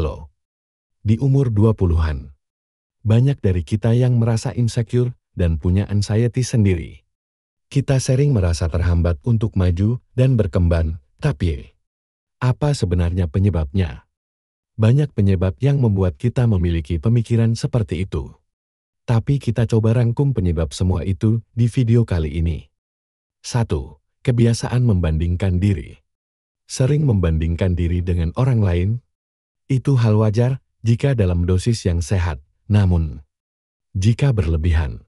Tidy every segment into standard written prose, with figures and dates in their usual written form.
Halo. Di umur 20-an, banyak dari kita yang merasa insecure dan punya anxiety sendiri. Kita sering merasa terhambat untuk maju dan berkembang, tapi apa sebenarnya penyebabnya? Banyak penyebab yang membuat kita memiliki pemikiran seperti itu. Tapi kita coba rangkum penyebab semua itu di video kali ini. 1. Kebiasaan membandingkan diri. Sering membandingkan diri dengan orang lain, itu hal wajar jika dalam dosis yang sehat. Namun, jika berlebihan,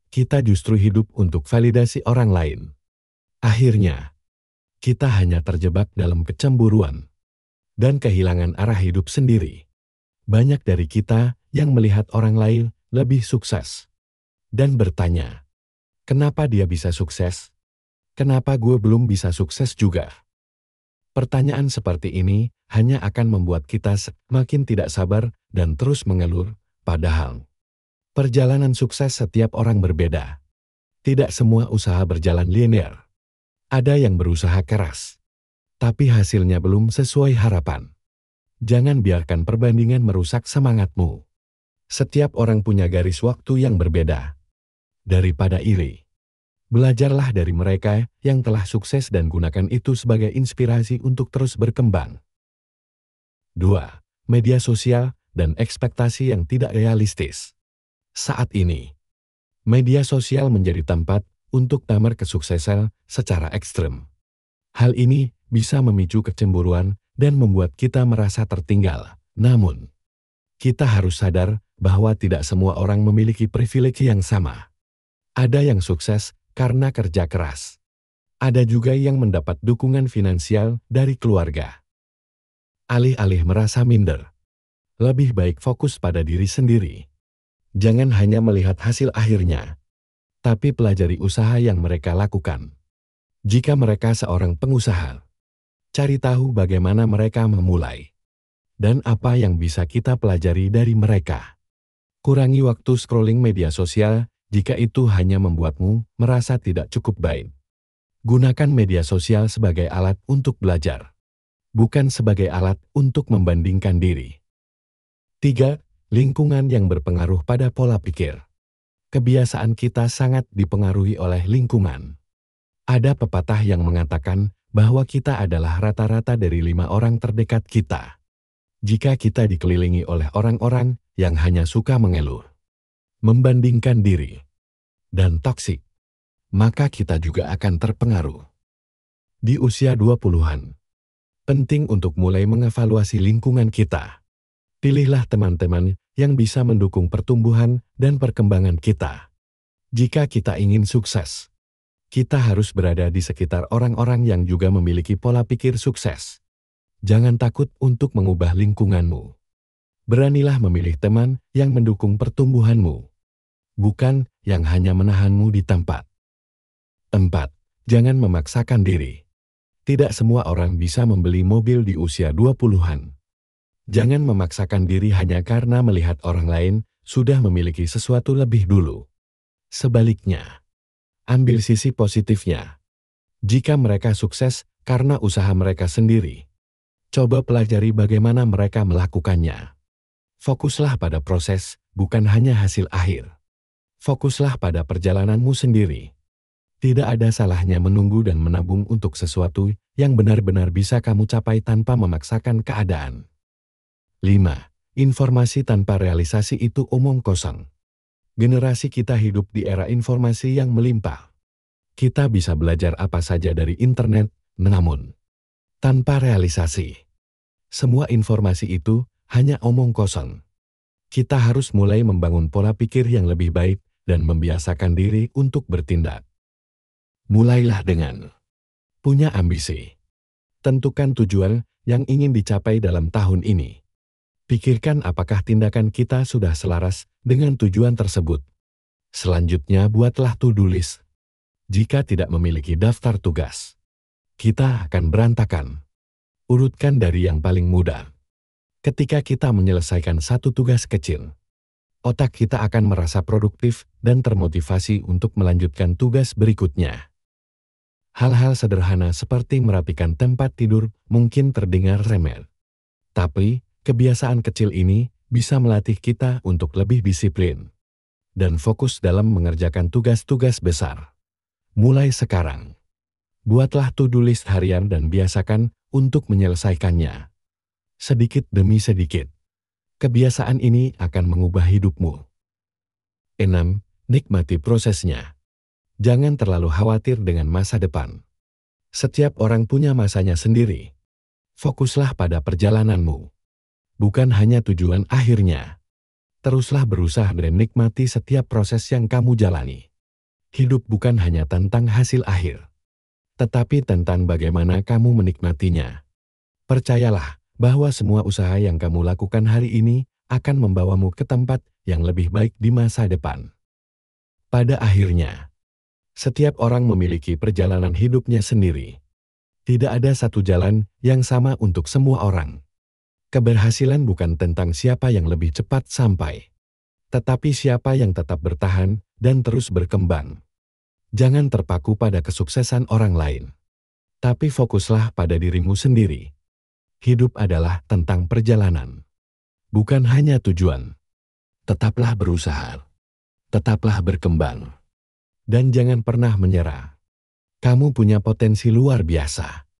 kita justru hidup untuk validasi orang lain. Akhirnya, kita hanya terjebak dalam kecemburuan dan kehilangan arah hidup sendiri. Banyak dari kita yang melihat orang lain lebih sukses dan bertanya, kenapa dia bisa sukses? Kenapa gue belum bisa sukses juga? Pertanyaan seperti ini hanya akan membuat kita semakin tidak sabar dan terus mengeluh, padahal perjalanan sukses setiap orang berbeda. Tidak semua usaha berjalan linear. Ada yang berusaha keras, tapi hasilnya belum sesuai harapan. Jangan biarkan perbandingan merusak semangatmu. Setiap orang punya garis waktu yang berbeda. Daripada iri, belajarlah dari mereka yang telah sukses dan gunakan itu sebagai inspirasi untuk terus berkembang. 2. Media sosial dan ekspektasi yang tidak realistis. Saat ini, media sosial menjadi tempat untuk pamer kesuksesan secara ekstrem. Hal ini bisa memicu kecemburuan dan membuat kita merasa tertinggal. Namun, kita harus sadar bahwa tidak semua orang memiliki privilege yang sama. Ada yang sukses karena kerja keras. Ada juga yang mendapat dukungan finansial dari keluarga. Alih-alih merasa minder, lebih baik fokus pada diri sendiri. Jangan hanya melihat hasil akhirnya, tapi pelajari usaha yang mereka lakukan. Jika mereka seorang pengusaha, cari tahu bagaimana mereka memulai dan apa yang bisa kita pelajari dari mereka. Kurangi waktu scrolling media sosial jika itu hanya membuatmu merasa tidak cukup baik. Gunakan media sosial sebagai alat untuk belajar, bukan sebagai alat untuk membandingkan diri. 3. Lingkungan yang berpengaruh pada pola pikir. Kebiasaan kita sangat dipengaruhi oleh lingkungan. Ada pepatah yang mengatakan bahwa kita adalah rata-rata dari 5 orang terdekat kita. Jika kita dikelilingi oleh orang-orang yang hanya suka mengeluh, membandingkan diri, dan toksik, maka kita juga akan terpengaruh. Di usia 20-an, penting untuk mulai mengevaluasi lingkungan kita. Pilihlah teman-teman yang bisa mendukung pertumbuhan dan perkembangan kita. Jika kita ingin sukses, kita harus berada di sekitar orang-orang yang juga memiliki pola pikir sukses. Jangan takut untuk mengubah lingkunganmu. Beranilah memilih teman yang mendukung pertumbuhanmu, bukan yang hanya menahanmu di tempat. 4. Jangan memaksakan diri. Tidak semua orang bisa membeli mobil di usia 20-an. Jangan memaksakan diri hanya karena melihat orang lain sudah memiliki sesuatu lebih dulu. Sebaliknya, ambil sisi positifnya. Jika mereka sukses karena usaha mereka sendiri, coba pelajari bagaimana mereka melakukannya. Fokuslah pada proses, bukan hanya hasil akhir. Fokuslah pada perjalananmu sendiri. Tidak ada salahnya menunggu dan menabung untuk sesuatu yang benar-benar bisa kamu capai tanpa memaksakan keadaan. 5. Informasi tanpa realisasi itu omong kosong. Generasi kita hidup di era informasi yang melimpah. Kita bisa belajar apa saja dari internet, namun tanpa realisasi, semua informasi itu hanya omong kosong. Kita harus mulai membangun pola pikir yang lebih baik dan membiasakan diri untuk bertindak. Mulailah dengan punya ambisi. Tentukan tujuan yang ingin dicapai dalam tahun ini. Pikirkan apakah tindakan kita sudah selaras dengan tujuan tersebut. Selanjutnya buatlah to-do list. Jika tidak memiliki daftar tugas, kita akan berantakan. Urutkan dari yang paling mudah. Ketika kita menyelesaikan satu tugas kecil, otak kita akan merasa produktif dan termotivasi untuk melanjutkan tugas berikutnya. Hal-hal sederhana seperti merapikan tempat tidur mungkin terdengar remeh. Tapi, Kebiasaan kecil ini bisa melatih kita untuk lebih disiplin dan fokus dalam mengerjakan tugas-tugas besar. Mulai sekarang, buatlah to-do list harian dan biasakan untuk menyelesaikannya. Sedikit demi sedikit, kebiasaan ini akan mengubah hidupmu. 6. Nikmati prosesnya. Jangan terlalu khawatir dengan masa depan. Setiap orang punya masanya sendiri. Fokuslah pada perjalananmu, bukan hanya tujuan akhirnya. Teruslah berusaha dan nikmati setiap proses yang kamu jalani. Hidup bukan hanya tentang hasil akhir, tetapi tentang bagaimana kamu menikmatinya. Percayalah bahwa semua usaha yang kamu lakukan hari ini akan membawamu ke tempat yang lebih baik di masa depan. Pada akhirnya, setiap orang memiliki perjalanan hidupnya sendiri. Tidak ada satu jalan yang sama untuk semua orang. Keberhasilan bukan tentang siapa yang lebih cepat sampai, tetapi siapa yang tetap bertahan dan terus berkembang. Jangan terpaku pada kesuksesan orang lain, tapi fokuslah pada dirimu sendiri. Hidup adalah tentang perjalanan, bukan hanya tujuan. Tetaplah berusaha, tetaplah berkembang, dan jangan pernah menyerah. Kamu punya potensi luar biasa,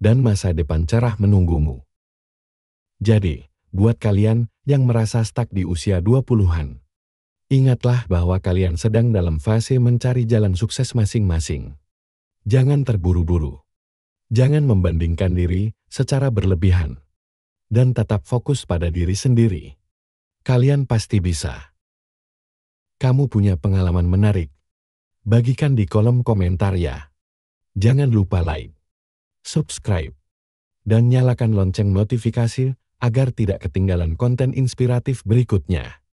dan masa depan cerah menunggumu. Jadi, buat kalian yang merasa stuck di usia 20-an, ingatlah bahwa kalian sedang dalam fase mencari jalan sukses masing-masing. Jangan terburu-buru. Jangan membandingkan diri secara berlebihan. Dan tetap fokus pada diri sendiri. Kalian pasti bisa. Kamu punya pengalaman menarik? Bagikan di kolom komentar ya. Jangan lupa like, subscribe, dan nyalakan lonceng notifikasi agar tidak ketinggalan konten inspiratif berikutnya.